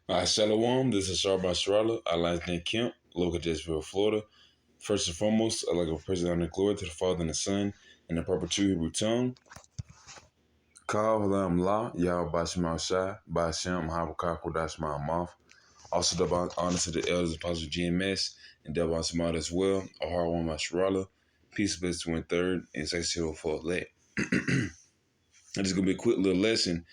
Shalom, this is Sharba Sharala, Alain Kemp, local Jacksonville, Florida. First and foremost, I'd like to present honor and glory to the Father and the Son and the perpetual Hebrew tongue. Ka Halam La, Yah Bashmal Shai, Basham Habakak Kodash Ma'amath. Also, double honor to the elders, Apostle GMS, and double honor to Mount as well, Ahar One Masharala, peace, blessed to win third, and successful for elect. It's going to be a quick little lesson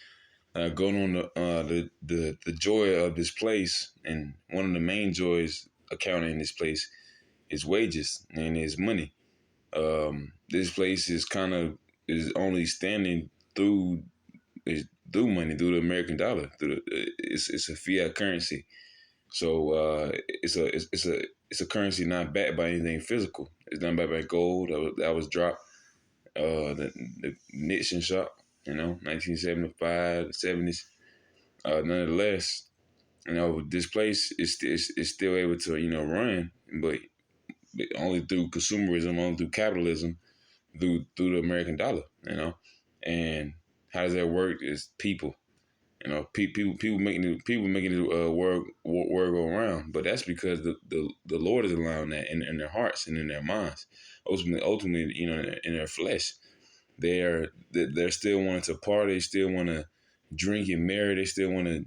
going on the joy of this place, and one of the main joys accounting in this place is wages and is money. This place is only standing through through money, through the American dollar. It's a fiat currency, so it's a currency not backed by anything physical. It's not backed by gold that was dropped. The Nixon shop, 1975, 70s. Nonetheless, this place is still able to, run, but only through consumerism, only through capitalism, through the American dollar, And how does that work? Is people, people making the world go around, but that's because the Lord is allowing that in their hearts and in their minds. Ultimately, in their flesh, they're still wanting to party, still want to drink and marry, they still want to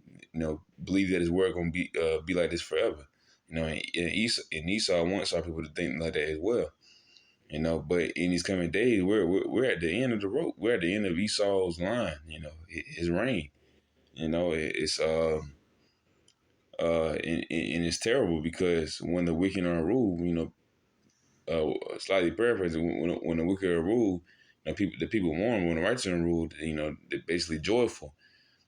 believe that his word gonna be like this forever. And Esau wants our people to think like that as well. But in these coming days, we're at the end of the rope. We're at the end of Esau's line. His reign. It's and it's terrible because when the wicked are ruled, slightly paraphrasing, when the wicked are ruled, the people mourn. When the righteous are ruled, they're basically joyful.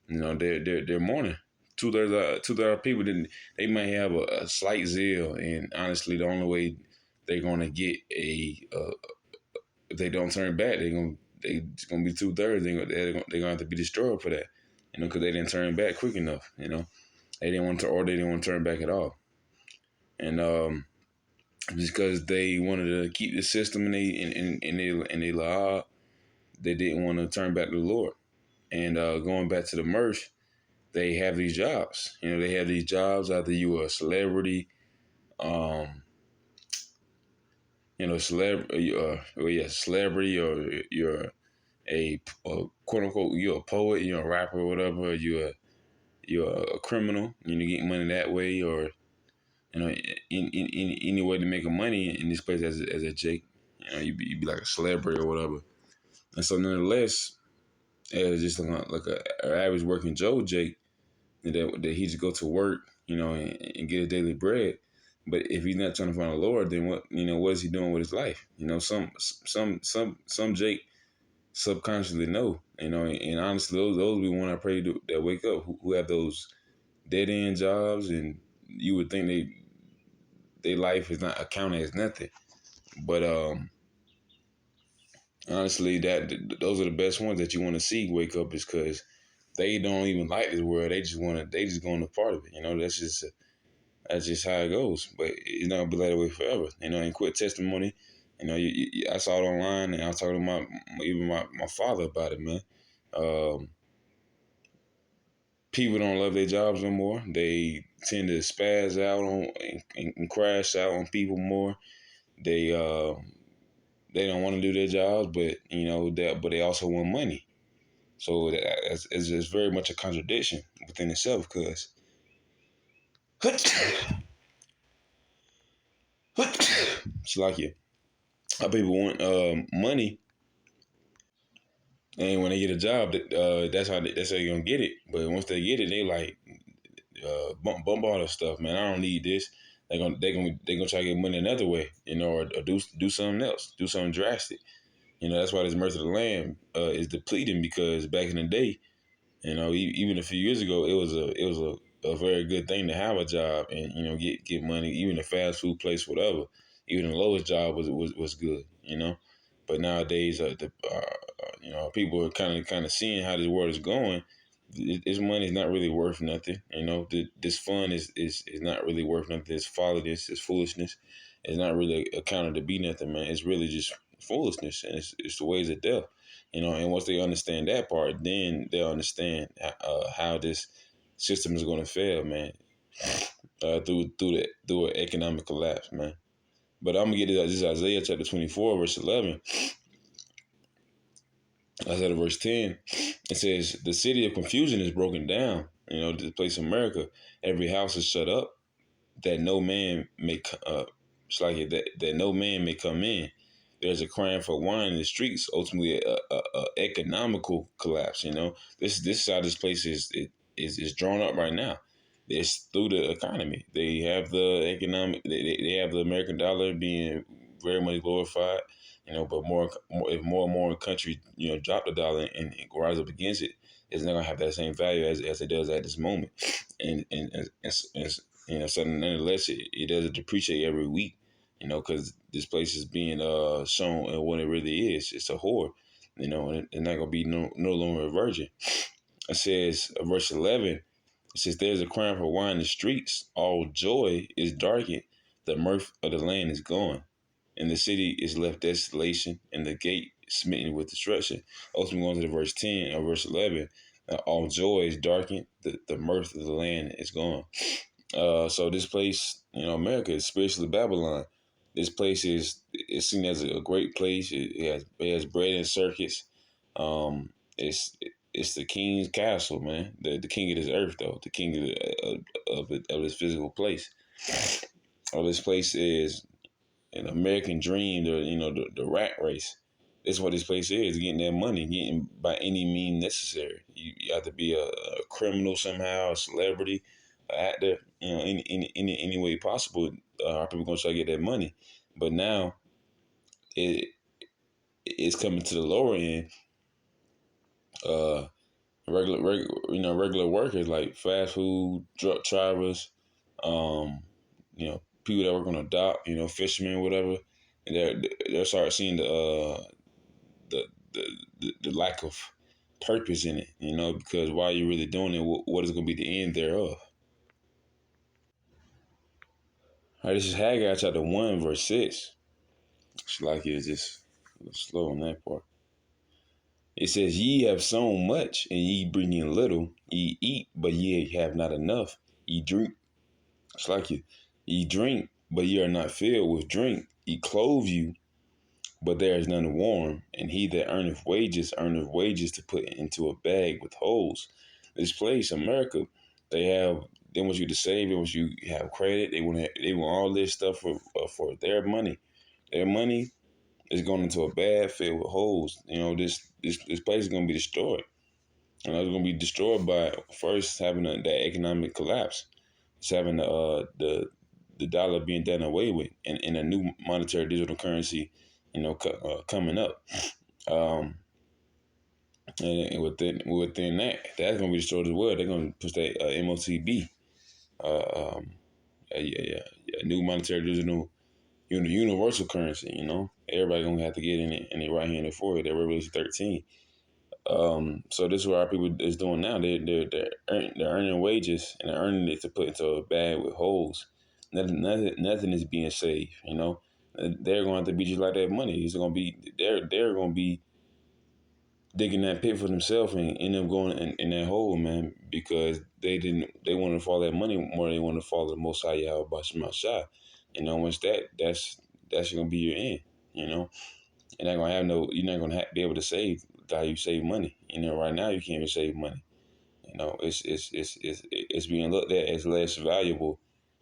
They're mourning. Two thirds of people didn't. They may have a slight zeal, and honestly, the only way they're gonna get if they don't turn back, it's gonna be 2/3. They're gonna have to be destroyed for that, because they didn't turn back quick enough. They didn't want to, or they didn't want to turn back at all, and just because they wanted to keep the system and they law, they didn't want to turn back to the Lord. And going back to the merch, they have these jobs. They have these jobs after you are a celebrity, celebrity, or you're a quote unquote, you're a poet, you're a rapper, or whatever. You're a criminal. You get money that way, or in any way to make a money in this place as a Jake. You be like a celebrity or whatever. And so, nonetheless, as just like a average working Joe Jake, that he just go to work, and get a daily bread. But if he's not trying to find the Lord, then what is he doing with his life? Some Jake subconsciously know, and honestly, those we want to pray that wake up who have those dead end jobs, and you would think their life is not accounted as nothing. But honestly, those are the best ones that you want to see wake up, is because they don't even like this world. They just go on a part of it. That's just how it goes. But it's not gonna be like that way forever. And quick testimony. I saw it online, and I was talking to my father about it, man. People don't love their jobs no more. They tend to spaz out on and crash out on people more. They don't want to do their jobs, but but they also want money. So it's very much a contradiction within itself, because it's like how people want money, and when they get a job, that's how you're gonna get it. But once they get it, they like bump all this stuff, man. I don't need this. They gonna try to get money another way, or do something else, do something drastic. That's why this Mirth of the Lamb is depleting, because back in the day, even a few years ago, it was a very good thing to have a job and get money. Even a fast food place, whatever, even the lowest job was good. But nowadays, people are kind of seeing how this world is going. This money is not really worth nothing. This fun is not really worth nothing. This folly, this foolishness, is not really accounted to be nothing, man. It's really just foolishness, and it's the ways of death. And once they understand that part, then they'll understand how this system is going to fail, man. Through an economic collapse, man. But I'm gonna get this Isaiah chapter 24, verse 11. Isaiah verse 10. It says, "The city of confusion is broken down. The place of America. Every house is shut up, that no man may it's like that no man may come in. There's a crying for wine in the streets. Ultimately, a economical collapse. This is how this place is drawn up right now. It's through the economy. They have the economic. They have the American dollar being very much glorified. But if more and more countries drop the dollar and rise up against it, it's not gonna have that same value as it does at this moment. And so nonetheless, it doesn't depreciate every week. Because this place is being shown and what it really is. It's a whore. And it's not gonna be no longer a virgin. It says, verse 11. It says, "There's a crying for wine in the streets. All joy is darkened. The mirth of the land is gone, and the city is left desolation, and the gate smitten with destruction." Ultimately, going to the verse 10 or verse 11. All joy is darkened. The mirth of the land is gone. So this place, America is spiritually Babylon. This place is seen as a great place. It has bread and circuits. Um, it's it's the king's castle, man. The king of this earth, though. The king of this physical place. Oh, this place is an American dream. The rat race. That's what this place is. Getting that money, getting by any means necessary. You have to be a criminal somehow, a celebrity, an actor. Any way possible. Our people gonna try to get that money. But now it it's coming to the lower end. Uh, regular workers like fast food truck drivers, um, people that work on a dock, fishermen, whatever, and they're start seeing the, the lack of purpose in it, because why are you really doing it? What is going to be the end thereof? All right, this is Haggai chapter 1, verse 6. It's like it's just a little slow on that part. It says, "Ye have sown much, and ye bring in little. Ye eat, but ye have not enough. Ye drink." It's like ye drink, but ye are not filled with drink. Ye clothe you, but there is none warm. And he that earneth wages to put into a bag with holes. This place, America, they want you to save. They want you to have credit. They want all this stuff for their money. Their money is going into a bag filled with holes. This place is going to be destroyed. And it's going to be destroyed by first having that economic collapse. It's having the dollar being done away with, and a new monetary digital currency, coming up. Um, and within that's going to be destroyed as well. They're going to push that MOTB, a new monetary digital universal currency. Everybody going to have to get in the right hand and forward. That Revelation 13. So this is what our people is doing now. They're earning wages, and they're earning it to put into a bag with holes. Nothing is being saved. They're going to have to be just like that money. It's going to be they're going to be digging that pit for themselves and end up going in that hole, man, because they want to follow that money more than they want to follow the Most High Yahweh Bashim Shah. Once that's going to be your end. You're not gonna have be able to save how you save money. Right now you can't even save money. It's being looked at as less valuable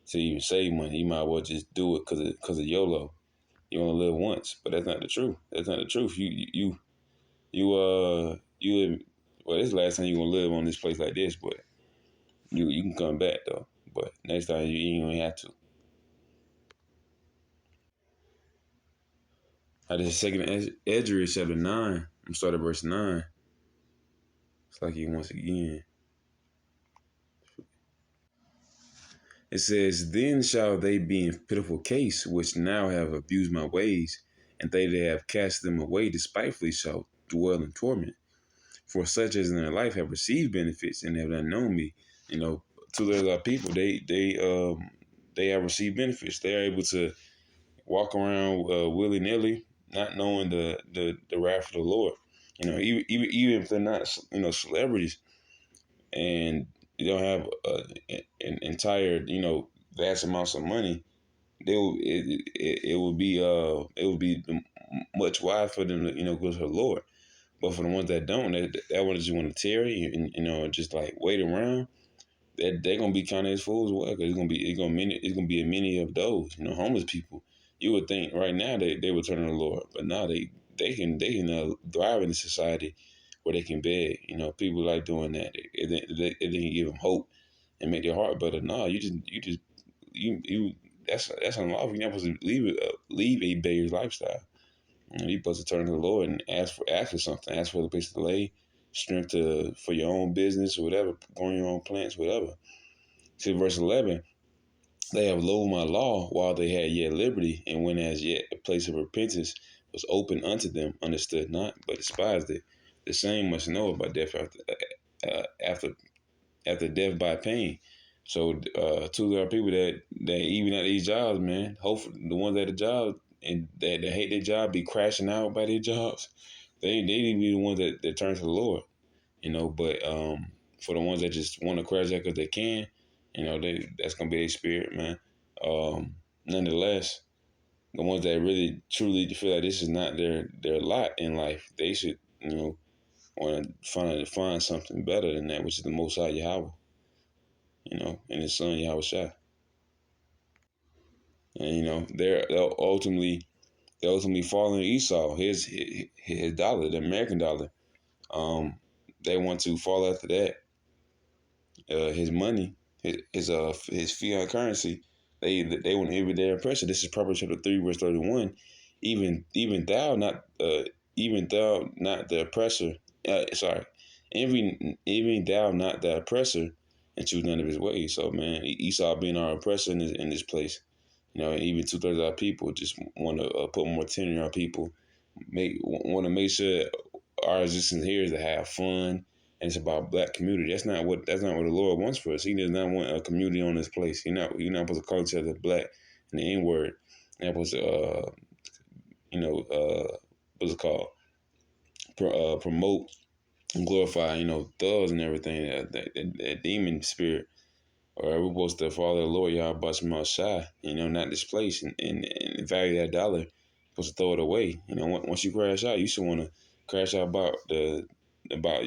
to even save money. You might as well just do it because of YOLO. You only live once, but that's not the truth. That's not the truth. You well, this is the last time you gonna live on this place like this, but you can come back though. But next time you ain't gonna have to. I just second Edgery chapter 9. I'm starting verse 9. It's like he once again. It says, "Then shall they be in pitiful case, which now have abused my ways, and they that have cast them away despitefully shall dwell in torment. For such as in their life have received benefits and have not known me." To those people, they have received benefits. They are able to walk around willy nilly, not knowing the wrath of the Lord. Even if they're not celebrities, and you don't have an entire, vast amounts of money, they will it would be much wise for them to go to the Lord. But for the ones that don't, that one just want to tarry and just like wait around. That they're gonna be counted as fools as well, because it's gonna be a many of those homeless people. You would think right now they would turn to the Lord, but now they can thrive in a society where they can beg. People like doing that. They can give them hope and make their heart better. No, you that's unlawful. You're not supposed to leave a beggar's lifestyle. You're supposed to turn to the Lord and ask for something. Ask for the place to lay, strength for your own business or whatever, growing your own plants, whatever. See verse 11. They have loathed my law while they had yet liberty, and when as yet a place of repentance was open unto them, understood not, but despised it. The same must know about death after after death by pain. So two there are people that even at these jobs, man. Hopefully, the ones at the job and that hate their job be crashing out by their jobs. They need to be the ones that turn to the Lord, But for the ones that just want to crash out because they can, that's gonna be their spirit, man. Nonetheless, the ones that really truly feel like this is not their lot in life, they should want to find something better than that, which is the Most High Yahweh, and His Son Yahweh Shai. And they're ultimately following Esau, his dollar, the American dollar. They want to fall after that. His money, his fiat currency. They want to envy their oppressor. This is Proverbs chapter 3, verse 31. Even thou not the oppressor. Sorry, even thou not the oppressor, and choose none of his ways. So man, Esau being our oppressor in this place. Even 2/3 of our people just want to put more tenure on our people. Want to make sure our existence here is to have fun, and it's about black community. That's not what the Lord wants for us. He does not want a community on this place. You're not supposed to call each other black and the N word. You're not supposed to what's it called? Promote and glorify thugs and everything, that demon spirit. Or we're supposed to follow the Lord Yahweh Shema Shai, not displace and value that dollar. Supposed to throw it away. Once you crash out, you should want to crash out about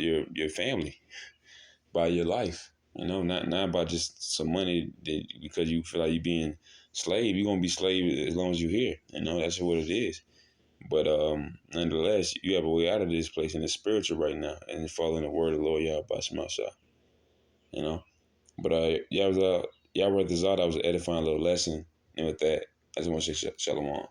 your family, by your life. Not about just some money because you feel like you're being slave. You're gonna be slave as long as you're here. That's what it is. But nonetheless, you have a way out of this place, and it's spiritual right now, and it's following the word of the Lord Yahweh Shema Shai. You know. But y'all read this out. That was an edifying little lesson. And with that, I just want to say shalom.